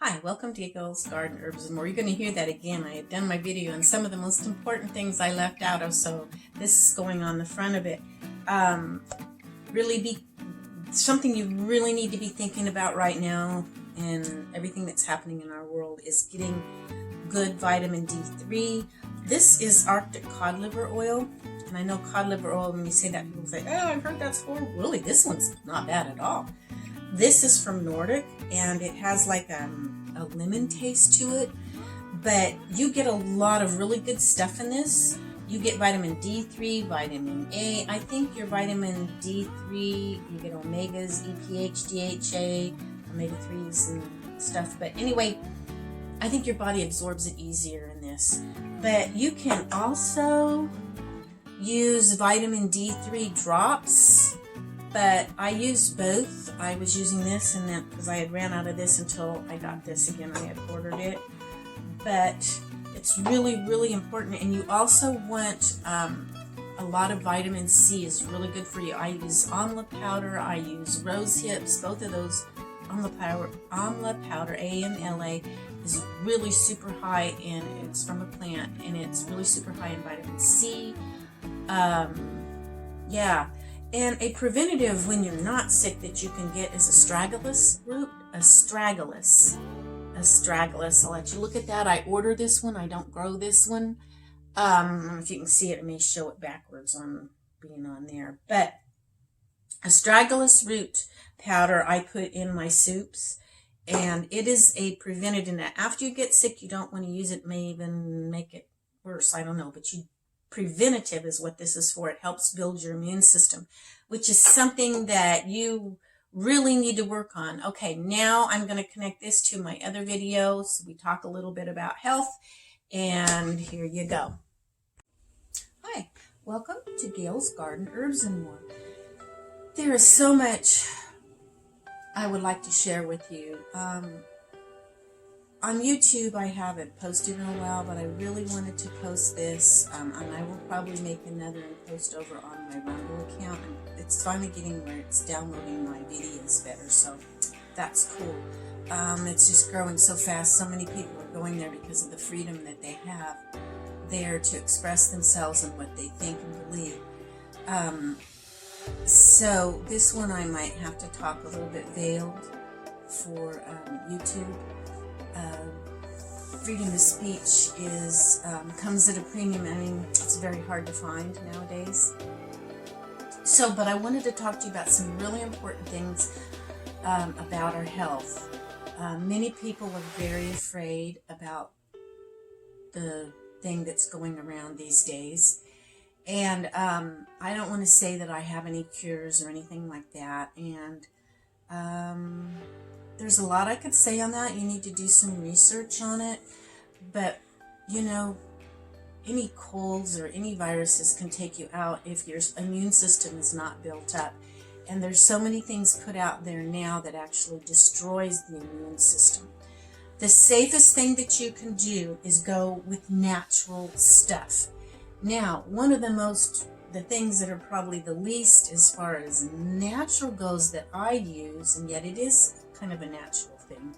Hi, welcome to Eagles Garden Herbs and More. You're going to hear that again. I had done my video and some of the most important things I left out of, so this is going on the front of it. Really be something you really need to be thinking about right now, and everything that's happening in our world is getting good vitamin D3. This is Arctic cod liver oil, and I know cod liver oil, when you say that, people say, oh, I've heard that's horrible. Really, this one's not bad at all. This is from Nordic, and it has like a lemon taste to it, but you get a lot of really good stuff in this. You get vitamin D3, vitamin A. I think your vitamin D3, you get omegas, EPH, DHA, omega-3s and stuff. But anyway, I think your body absorbs it easier in this. But you can also use vitamin D3 drops. But I used both. I was using this and that because I had ran out of this until I got this again. I had ordered it. But it's really, really important. And you also want a lot of vitamin C is really good for you. I use amla powder. I use rose hips. Both of those, amla powder, AMLA, is really super high in, it's from a plant, and it's really super high in vitamin C. And a preventative when you're not sick that you can get is astragalus root. Astragalus. I'll let you look at that. I order this one. I don't grow this one. I don't know if you can see it. I may show it backwards on being on there. But astragalus root powder I put in my soups. And it is a preventative. Now, after you get sick, you don't want to use it. It may even make it worse. I don't know. But preventative is what this is for. It helps build your immune system, which is something that you really need to work on. Okay, now I'm going to connect this to my other videos. We talk a little bit about health, and here you go. Hi, welcome to Gail's Garden Herbs and More. There is so much I would like to share with you. On YouTube, I haven't posted in a while, but I really wanted to post this, and I will probably make another and post over on my Rumble account. And it's finally getting where it's downloading my videos better, so that's cool. It's just growing so fast. So many people are going there because of the freedom that they have there to express themselves and what they think and believe. So this one I might have to talk a little bit veiled for YouTube. Freedom of speech comes at a premium. I mean, it's very hard to find nowadays. But I wanted to talk to you about some really important things about our health. Many people are very afraid about the thing that's going around these days. And I don't want to say that I have any cures or anything like that. And there's a lot I could say on that. You need to do some research on it. But, any colds or any viruses can take you out if your immune system is not built up. And there's so many things put out there now that actually destroys the immune system. The safest thing that you can do is go with natural stuff. Now, one of the things that are probably the least as far as natural goes that I use, and yet it is kind of a natural thing.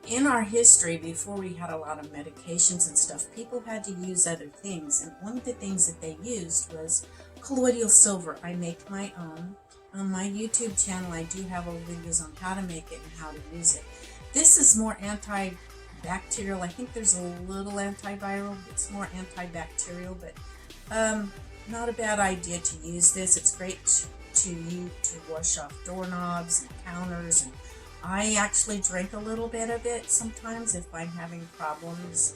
In our history, before we had a lot of medications and stuff, people had to use other things. And one of the things that they used was colloidal silver. I make my own. On my YouTube channel, I do have old videos on how to make it and how to use it. This is more antibacterial. I think there's a little antiviral. It's more antibacterial, but not a bad idea to use this. It's great to wash off doorknobs and counters, and I actually drink a little bit of it sometimes if I'm having problems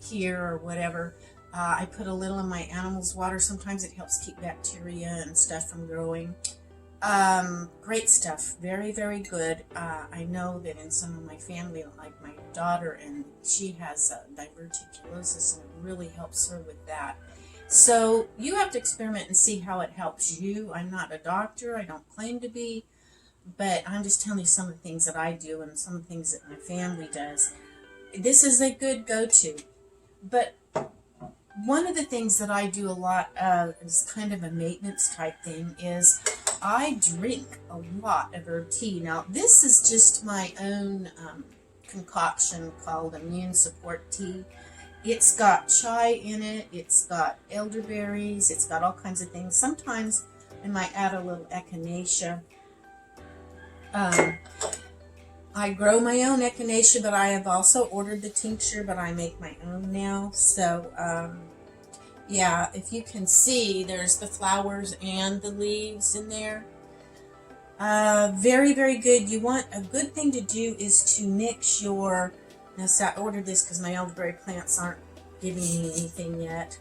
here or whatever. I put a little in my animals' water. Sometimes it helps keep bacteria and stuff from growing. Great stuff. Very, very good. I know that in some of my family, like my daughter, and she has diverticulosis, and it really helps her with that. So you have to experiment and see how it helps you. I'm not a doctor. I don't claim to be. But I'm just telling you some of the things that I do and some of the things that my family does. This is a good go-to. But one of the things that I do a lot of is kind of a maintenance type thing is I drink a lot of herb tea. Now, this is just my own concoction called Immune Support Tea. It's got chai in it, it's got elderberries, it's got all kinds of things. Sometimes I might add a little echinacea. I grow my own echinacea, but I have also ordered the tincture, but I make my own now. So, yeah, if you can see, there's the flowers and the leaves in there. Very, very good. A good thing to do is to mix your, now so I ordered this because my elderberry plants aren't giving me anything yet.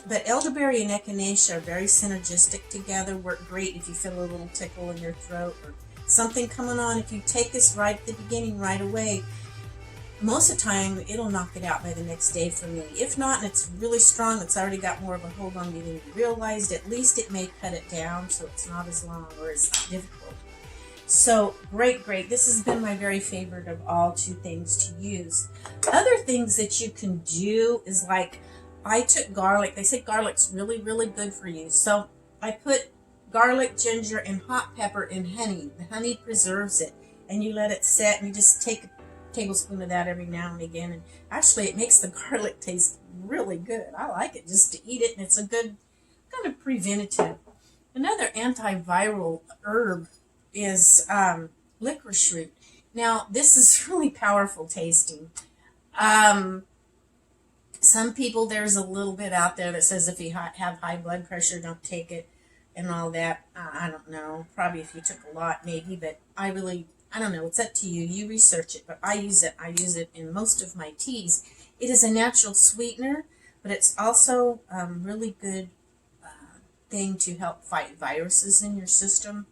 But elderberry and echinacea are very synergistic together, work great if you feel a little tickle in your throat or something coming on. If you take this right at the beginning, right away, most of the time it'll knock it out by the next day for me. If not, and it's really strong, it's already got more of a hold on me than you realized, at least it may cut it down so it's not as long or as difficult. So great. This has been my very favorite of all 2 things to use. Other things that you can do is like, I took garlic. They say garlic's really, really good for you. So I put garlic, ginger, and hot pepper in honey. The honey preserves it. And you let it set, and you just take a tablespoon of that every now and again. And actually, it makes the garlic taste really good. I like it just to eat it, and it's a good kind of preventative. Another antiviral herb is licorice root. Now, this is really powerful tasting. Some people, there's a little bit out there that says if you have high blood pressure, don't take it and all that. I don't know. Probably if you took a lot, maybe, but I don't know. It's up to you. You research it, but I use it. I use it in most of my teas. It is a natural sweetener, but it's also really good thing to help fight viruses in your system.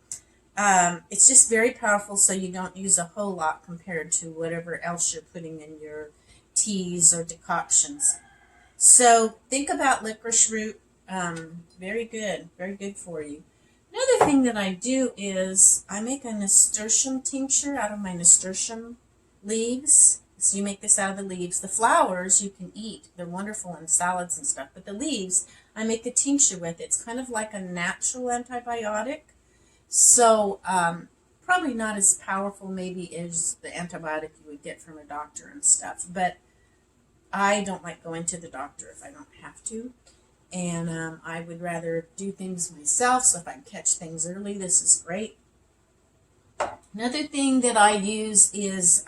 It's just very powerful, so you don't use a whole lot compared to whatever else you're putting in your teas or decoctions. So think about licorice root. Very good for you. Another thing that I do is I make a nasturtium tincture out of my nasturtium leaves. So you make this out of the leaves. The flowers you can eat. They're wonderful in salads and stuff. But the leaves, I make a tincture with. It's kind of like a natural antibiotic. So probably not as powerful maybe as the antibiotic you would get from a doctor and stuff. But I don't like going to the doctor if I don't have to. And I would rather do things myself, so if I can catch things early, this is great. Another thing that I use is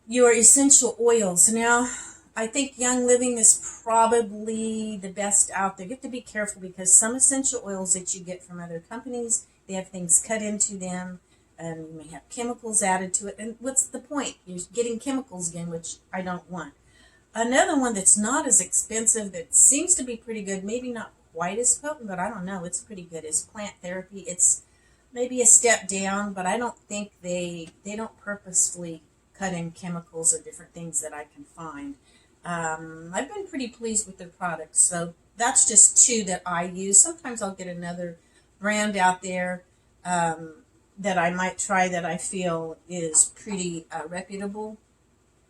your essential oils. Now, I think Young Living is probably the best out there. You have to be careful because some essential oils that you get from other companies, they have things cut into them, and you may have chemicals added to it. And what's the point? You're getting chemicals again, which I don't want. Another one that's not as expensive that seems to be pretty good, maybe not quite as potent, but I don't know, it's pretty good, is plant therapy. It's maybe a step down, but I don't think they don't purposefully cut in chemicals or different things that I can find. I've been pretty pleased with their products, so that's just 2 that I use. Sometimes I'll get another brand out there that I might try that I feel is pretty reputable.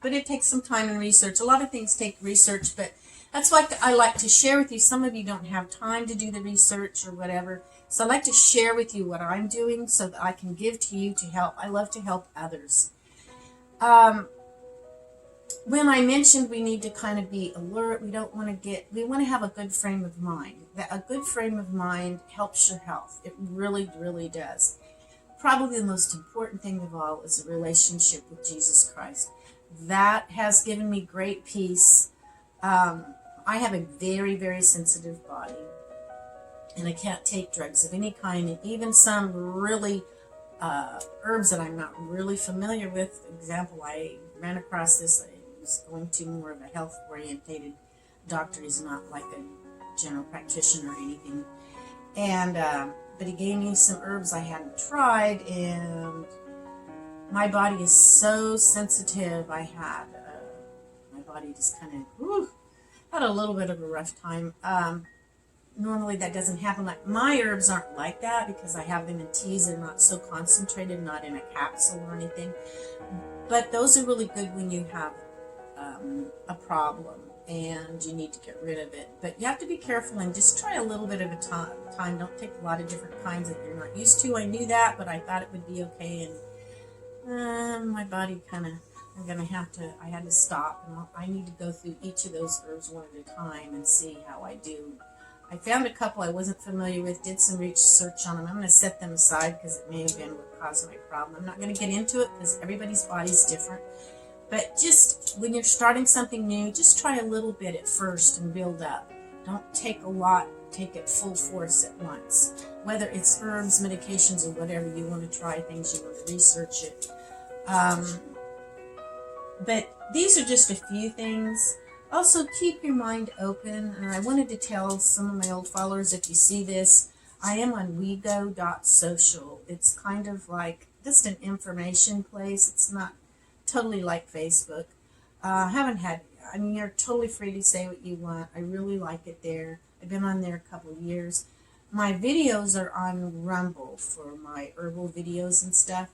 But it takes some time and research. A lot of things take research, but that's why I like to share with you. Some of you don't have time to do the research or whatever. So I like to share with you what I'm doing so that I can give to you to help. I love to help others. When I mentioned we need to kind of be alert, we want to have a good frame of mind. A good frame of mind helps your health. It really, really does. Probably the most important thing of all is a relationship with Jesus Christ. That has given me great peace. I have a very, very sensitive body, and I can't take drugs of any kind, and even some really herbs that I'm not really familiar with. For example, I ran across this. I was going to more of a health-orientated doctor. He's not like a general practitioner or anything, and but he gave me some herbs I hadn't tried, and my body is so sensitive. My body just kind of had a little bit of a rough time. Normally that doesn't happen. Like my herbs aren't like that because I have them in teas and not so concentrated, not in a capsule or anything. But those are really good when you have a problem and you need to get rid of it. But you have to be careful and just try a little bit of a time. Don't take a lot of different kinds that you're not used to. I knew that, but I thought it would be okay. And my body kind of, I had to stop, and I need to go through each of those herbs one at a time and see how I do. I found a couple I wasn't familiar with, did some research on them. I'm going to set them aside because it may have been what caused my problem. I'm not going to get into it because everybody's body's different. But just when you're starting something new, just try a little bit at first and build up. Don't take a lot, take it full force at once. Whether it's herbs, medications, or whatever, you want to try things, you want to research it. But these are just a few things. Also, keep your mind open. And I wanted to tell some of my old followers, if you see this, I am on wego.social. It's kind of like just an information place. It's not totally like Facebook. You're totally free to say what you want. I really like it there. I've been on there a couple of years. My videos are on Rumble for my herbal videos and stuff.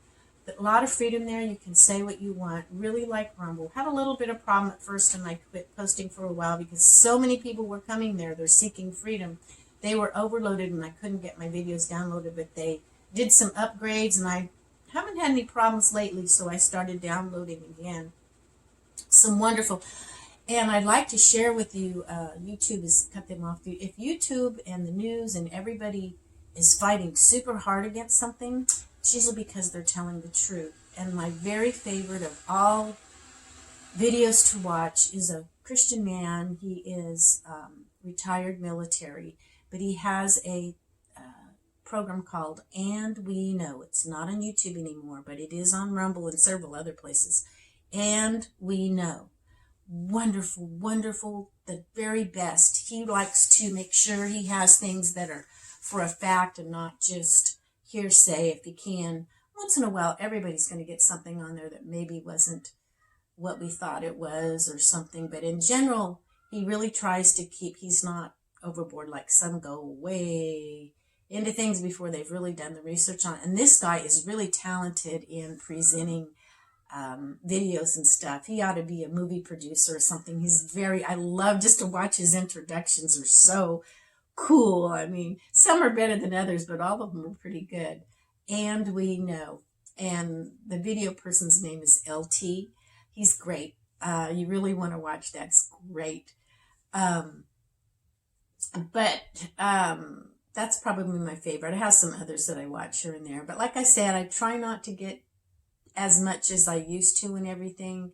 But a lot of freedom there. You can say what you want. Really like Rumble. Had a little bit of problem at first, and I quit posting for a while because so many people were coming there. They're seeking freedom. They were overloaded, and I couldn't get my videos downloaded, but they did some upgrades, and I haven't had any problems lately, so I started downloading again. Some wonderful. And I'd like to share with you, YouTube has cut them off. If YouTube and the news and everybody is fighting super hard against something, it's usually because they're telling the truth. And my very favorite of all videos to watch is a Christian man. He is retired military, but he has a program called And We Know. It's not on YouTube anymore, but it is on Rumble and several other places. And We Know. Wonderful, wonderful, the very best. He likes to make sure he has things that are for a fact and not just hearsay if he can. Once in a while, everybody's going to get something on there that maybe wasn't what we thought it was or something. But in general, he really tries to keep, he's not overboard like some go way into things before they've really done the research on it. And this guy is really talented in presenting videos and stuff. He ought to be a movie producer or something. I love just to watch his introductions, are so cool. I mean, some are better than others, but all of them are pretty good. And We Know. And the video person's name is LT. He's great. You really want to watch that. It's great. That's probably my favorite. I have some others that I watch here and there. But like I said, I try not to get as much as I used to and everything,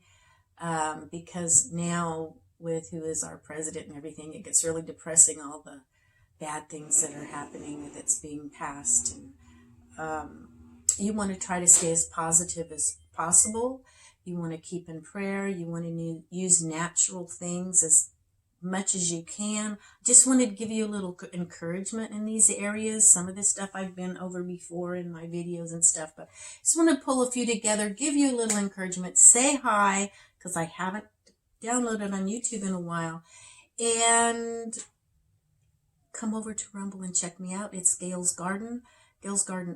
because now with who is our president and everything, it gets really depressing, all the bad things that are happening that's being passed. And you want to try to stay as positive as possible. You want to keep in prayer. You want to use natural things as much as you can. Just wanted to give you a little encouragement in these areas. Some of this stuff I've been over before in my videos and stuff, but just want to pull a few together, give you a little encouragement, say hi, because I haven't downloaded on YouTube in a while, and come over to Rumble and check me out. It's Gail's Garden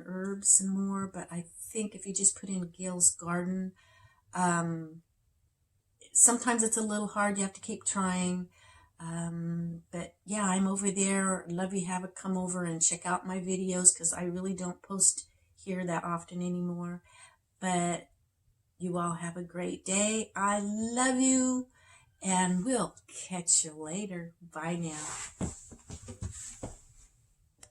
Herbs and more, but I think if you just put in Gail's Garden, sometimes it's a little hard. You have to keep trying. But yeah, I'm over there. Love you have it come over and check out my videos, because I really don't post here that often anymore. But you all have a great day. I love you, and we'll catch you later. Bye now.